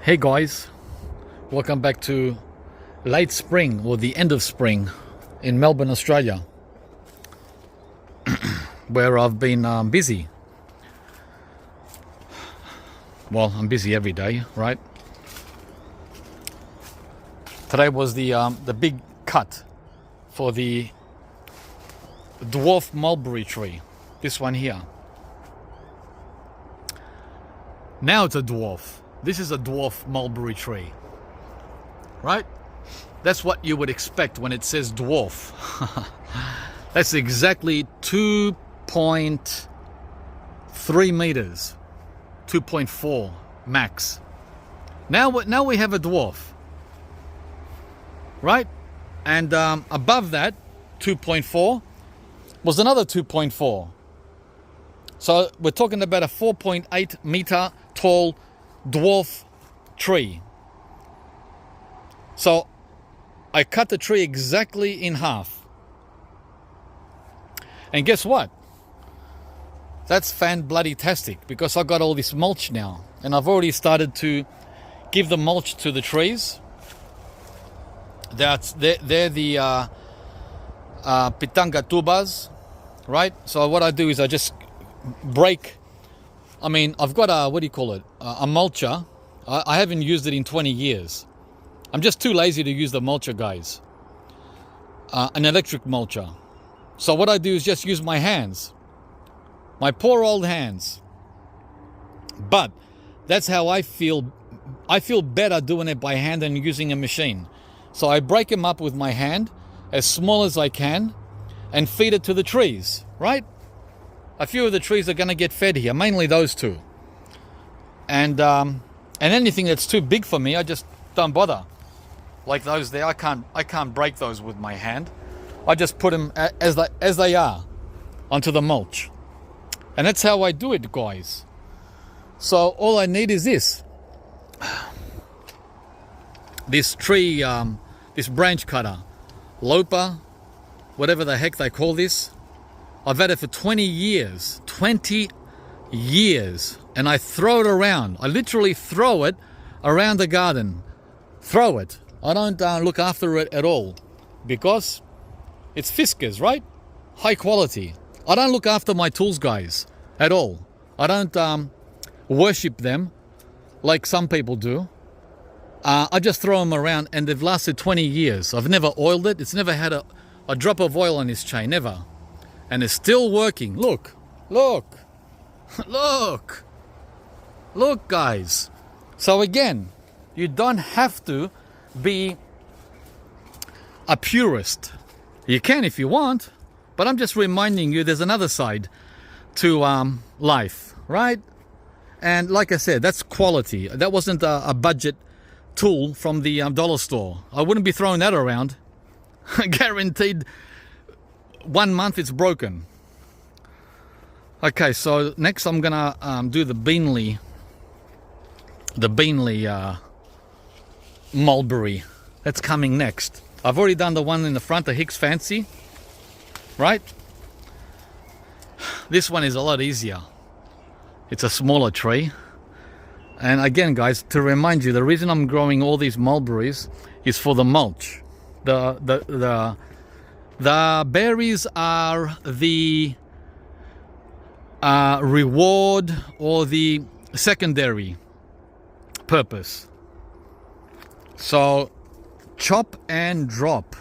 Hey guys, welcome back to late spring or the end of spring in Melbourne, Australia, where I've been busy. Well, I'm busy every day, right? Today was the big cut for the dwarf mulberry tree. This one here. Now it's a dwarf. This is a dwarf mulberry tree, right? That's what you would expect when it says dwarf. That's exactly 2.3 meters, 2.4 max. Now we have a dwarf, right? And above that, 2.4 was another 2.4. So we're talking about a 4.8 meter tall dwarf tree. So I cut the tree exactly in half. And guess what? That's fan-bloody-tastic, because I've got all this mulch now. And I've already started to give the mulch to the trees. They're the pitanga tubers, right? So what I do is I just break. I've got a, a mulcher. I haven't used it in 20 years. I'm just too lazy to use the mulcher, guys. An electric mulcher. So what I do is just use my hands. My poor old hands. But that's how I feel. I feel better doing it by hand than using a machine. So I break them up with my hand, as small as I can, and feed it to the trees, right? A few of the trees are going to get fed here, mainly those two. And anything that's too big for me, I just don't bother. Like those there, I can't break those with my hand. I just put them as they are onto the mulch. And that's how I do it, guys. So all I need is this. This tree, this branch cutter, loper, whatever the heck they call this. I've had it for 20 years. 20 years. And I throw it around. I literally throw it around the garden. Throw it. I don't look after it at all. Because it's Fiskars, right? High quality. I don't look after my tools, guys, at all. I don't worship them like some people do. I just throw them around, and they've lasted 20 years. I've never oiled it. It's never had a drop of oil on this chain, never. And it's still working. Look, look, look, look, guys. So again, you don't have to be a purist. You can if you want, but I'm just reminding you there's another side to life, right? And like I said, that's quality. That wasn't a budget tool from the dollar store. I wouldn't be throwing that around. Guaranteed 1 month it's broken. Okay, so next I'm gonna do the Beanley mulberry. That's coming next. I've already done the one in the front, the Hicks Fancy, right? This one is a lot easier. It's a smaller tree. And again, guys, to remind you, the reason I'm growing all these mulberries is for the mulch. The berries are the reward or the secondary purpose. So chop and drop.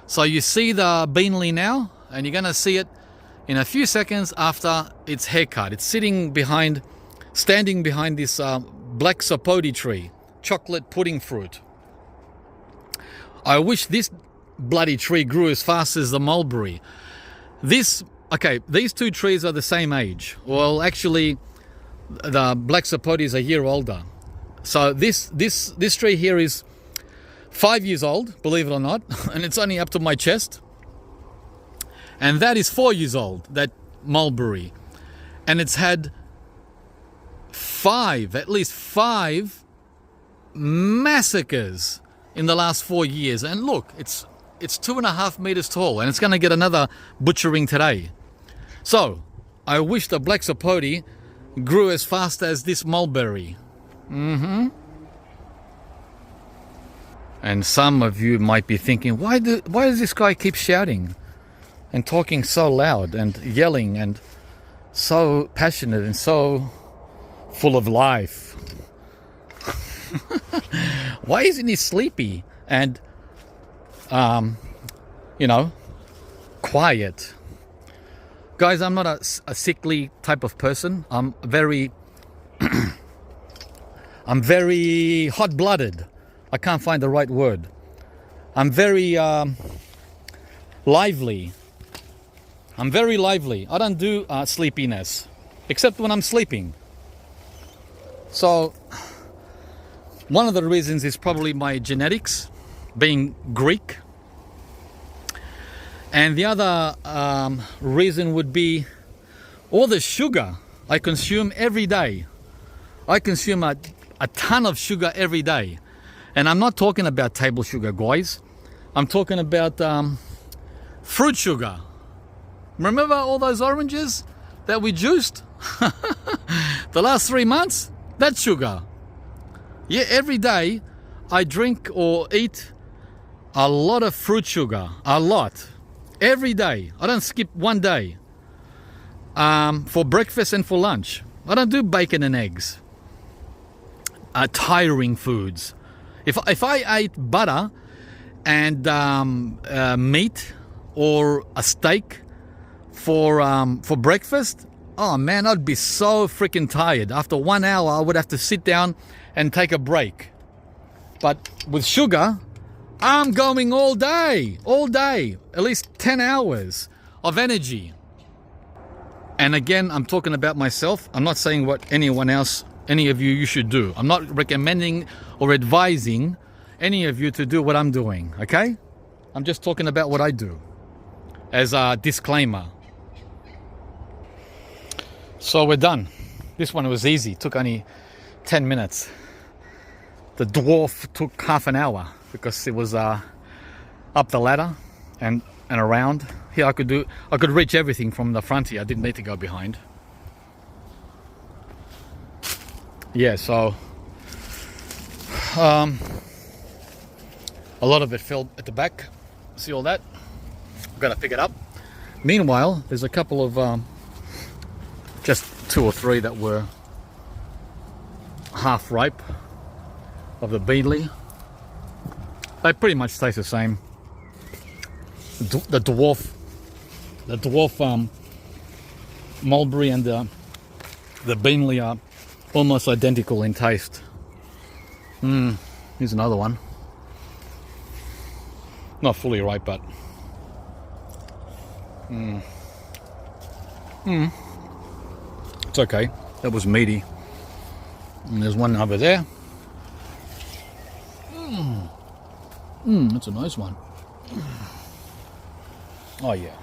So you see the Beanley now, and you're going to see it in a few seconds after its haircut. It's standing behind this black sapote tree, chocolate pudding fruit. I wish this bloody tree grew as fast as the mulberry. These two trees are the same age. Well, actually, the black sapote is a year older. So this tree here is 5 years old, believe it or not, and it's only up to my chest. And that is 4 years old, that mulberry. And it's had at least five massacres in the last 4 years. And look, it's 2.5 meters tall, and it's going to get another butchering today. So I wish the black sapote grew as fast as this mulberry. And some of you might be thinking, why does this guy keep shouting and talking so loud and yelling and so passionate and so full of life? Why isn't he sleepy and, quiet? Guys, I'm not a sickly type of person. I'm very hot-blooded. I can't find the right word. I'm very lively. I'm very lively. I don't do sleepiness, except when I'm sleeping. So, one of the reasons is probably my genetics, being Greek. And the other reason would be all the sugar I consume every day. I consume a ton of sugar every day. And I'm not talking about table sugar, guys. I'm talking about fruit sugar. Remember all those oranges that we juiced? The last 3 months? That's sugar. Yeah, every day I drink or eat a lot of fruit sugar. A lot. Every day. I don't skip one day. For breakfast and for lunch. I don't do bacon and eggs. Tiring foods. If I ate butter and meat or a steak for breakfast, oh man, I'd be so freaking tired. After 1 hour, I would have to sit down and take a break. But with sugar, I'm going all day, at least 10 hours of energy. And again, I'm talking about myself. I'm not saying what anyone else, any of you should do. I'm not recommending or advising any of you to do what I'm doing, okay? I'm just talking about what I do as a disclaimer. So we're done. This one was easy. Took only 10 minutes. The dwarf took half an hour because it was up the ladder and around. Here I could reach everything from the front here. I didn't need to go behind. Yeah, so a lot of it fell at the back. See all that? I've got to pick it up. Meanwhile, there's a couple of just 2 or 3 that were half ripe of the Beedley. They pretty much taste the same. The dwarf mulberry and the Beedley are almost identical in taste. Here's another one. Not fully ripe, but it's okay. That was meaty. And there's one over there. That's a nice one. Oh yeah.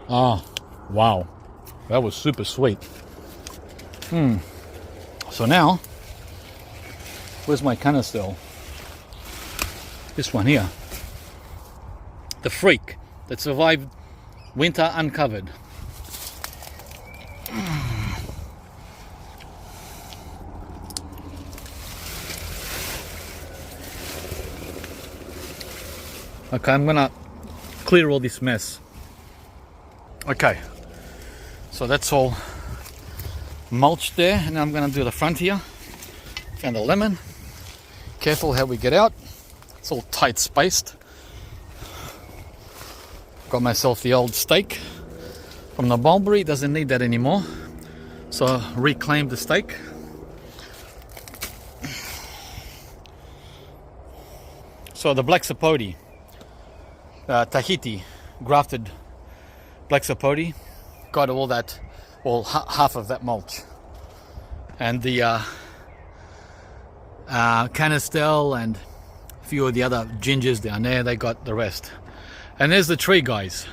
Ah, wow. That was super sweet. So now, where's my canistel? This one here. The freak that survived winter uncovered. Okay, I'm gonna clear all this mess. Okay, so that's all mulched there, and I'm gonna do the front here. Found a lemon. Careful how we get out. It's all tight spaced. Got myself the old steak from the mulberry. Doesn't need that anymore, so reclaimed the steak. So the black sapote, Tahiti grafted black sapote, got all that, well, half of that mulch, and the canistel and a few of the other gingers down there, they got the rest. And there's the tree, guys,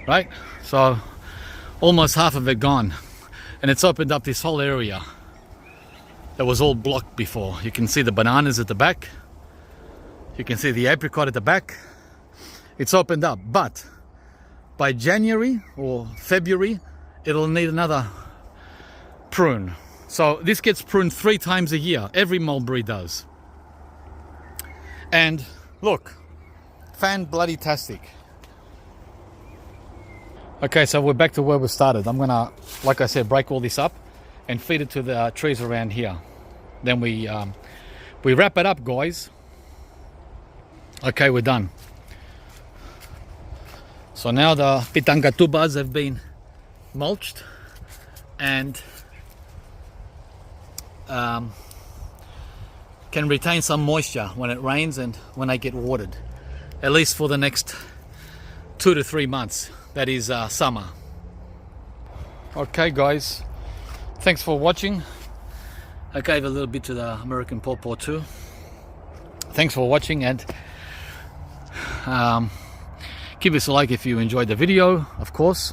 right? So almost half of it gone, and it's opened up this whole area that was all blocked before. You can see the bananas at the back, you can see the apricot at the back. It's opened up, but by January or February, it'll need another prune. So this gets pruned 3 times a year. Every mulberry does. And look, fan-bloody-tastic. Okay, so we're back to where we started. I'm gonna, like I said, break all this up and feed it to the trees around here. Then we wrap it up, guys. Okay, we're done. So now the pitanga tubers have been mulched and can retain some moisture when it rains and when they get watered, at least for the next 2 to 3 months. That is summer. Okay, guys, thanks for watching. I gave a little bit to the American pawpaw too. Thanks for watching, and give us a like if you enjoyed the video, of course,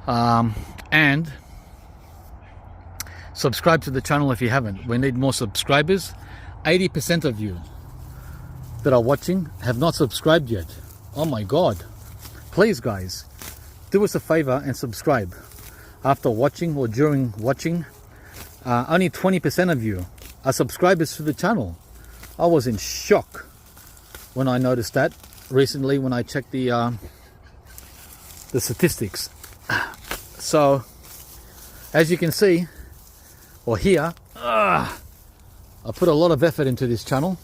and subscribe to the channel if you haven't. We need more subscribers. 80% of you that are watching have not subscribed yet. Oh my god. Please, guys, do us a favor and subscribe. After watching or during watching, only 20% of you are subscribers to the channel. I was in shock when I noticed that recently when I checked the statistics. So, as you can see or hear, I put a lot of effort into this channel,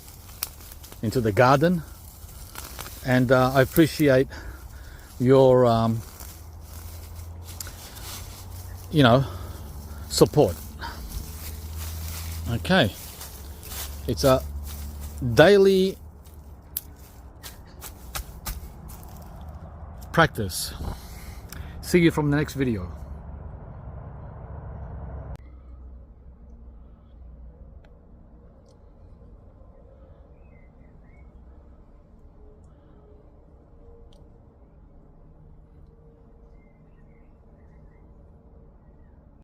into the garden, and I appreciate your support. Okay, it's a daily practice. See you from the next video.